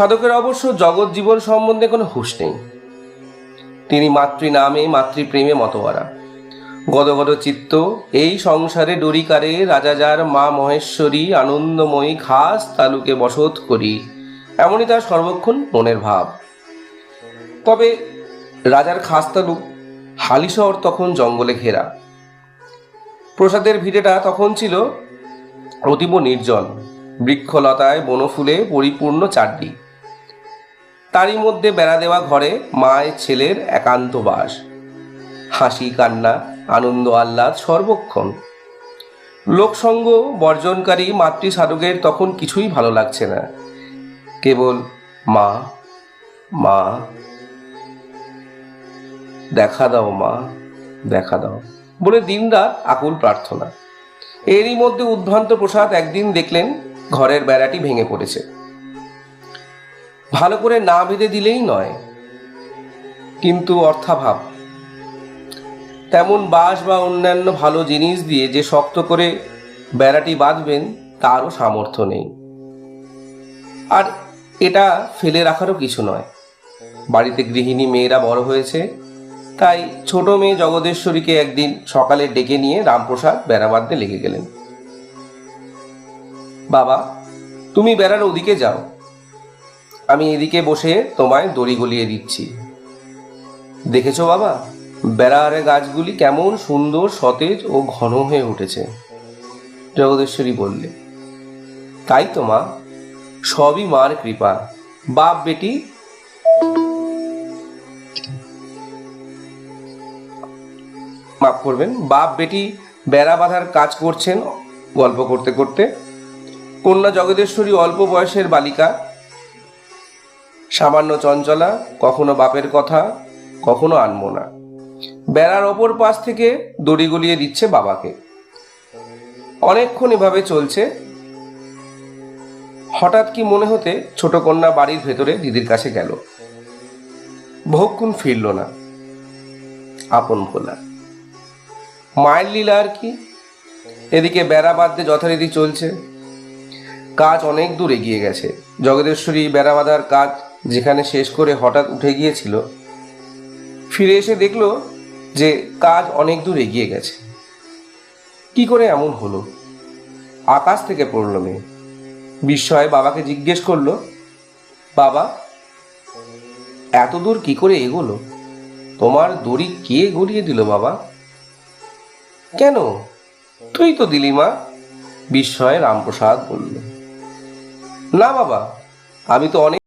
সাধকের অবশ্য জগৎ জীবন সম্বন্ধে কোনো হুঁশ নেই। তিনি মাতৃ নামে মাতৃপ্রেমে মতোয়ারা। গদগদ চিত্ত এই সংসারে ডরিকারে রাজা যার মা মহেশ্বরী আনন্দময়ী খাস তালুকে বসত করি, এমনই তার সর্বক্ষণ মনের ভাব। তবে রাজার খাস তালুক হালিশহর তখন জঙ্গলে ঘেরা। প্রসাদের ভিটেটা তখন ছিল অতীব নির্জন, বৃক্ষলতায় বনফুলে পরিপূর্ণ চারদিক। তারই মধ্যে বেড়া দেওয়া ঘরে মায়ের ছেলের একান্ত বাস। হাসি কান্না আনন্দ আহ্লাদ সর্বক্ষণ। লোকসঙ্গ বর্জনকারী মাতৃ সাধকের তখন কিছুই ভালো লাগছে না, কেবল মা মা, দেখা দাও মা, দেখা দাও বলে দিনরাত আকুল প্রার্থনা। এরই মধ্যে উদ্ভ্রান্ত প্রসাদ একদিন দেখলেন ঘরের বেড়াটি ভেঙে পড়েছে। ভালো করে না বেঁধে দিলেই নয়, কিন্তু অর্থাভাব। তেমন বাঁশ বা অন্যান্য ভালো জিনিস দিয়ে যে শক্ত করে বেড়াটি বাঁধবেন তারও সামর্থ্য নেই। আর এটা ফেলে রাখারও কিছু নয়। বাড়িতে গৃহিণী মেয়েরা বড় হয়েছে, তাই ছোট মেয়ে জগদেশ্বরীকে একদিন সকালে ডেকে নিয়ে রামপ্রসাদ বেড়া বাঁধতে লেগে গেলেন। বাবা, তুমি বেড়ার ওদিকে যাও, আমি এদিকে বসে তোমায় দড়ি গলিয়ে দিচ্ছি। দেখেছো বাবা, বেড়ার গাছগুলি কেমন সুন্দর সতেজ ও ঘন হয়ে উঠেছে। জগদেশ্বরী বললে, তাই তো মা, সবই মার কৃপা। বাপ বেটি মাফ করবেন, বাপ বেটি বেড়া বাঁধার কাজ করছেন গল্প করতে করতে। কন্যা জগদেশ্বরী অল্প বয়সের বালিকা, সামান্য চঞ্চলা, কখনো বাপের কথা কখনো আনবো না। বেড়ার অপর পাশ থেকে দড়ি গলিয়ে দিচ্ছে বাবাকে। অনেকক্ষণ এভাবে চলছে। হঠাৎ কি মনে হতে ছোট কন্যা বাড়ির ভেতরে দিদির কাছে গেল। বহুক্ষণ ফিরল না। আপন ভোলা মায়ের লীলা আর কি। এদিকে বেড়া বাঁধতে যথারীতি চলছে। কাজ অনেক দূর এগিয়ে গেছে। জগদেশ্বরী বেড়া বাঁধার কাজ যেখানে শেষ করে হঠাৎ উঠে গিয়েছিল, ফিরে এসে দেখলো যে কাজ অনেক দূর এগিয়ে গেছে। কি করে এমন হলো? আকাশ থেকে পড়ল মেয়ে। বিস্ময়ে বাবাকে জিজ্ঞেস করলো, বাবা, এত দূর কি করে এগোলো? তোমার দড়ি কে গলিয়ে দিল বাবা? কেন, তুই তো দিলি মা, বিস্ময়ে রামপ্রসাদ বলল। না বাবা, আমি তো অনেক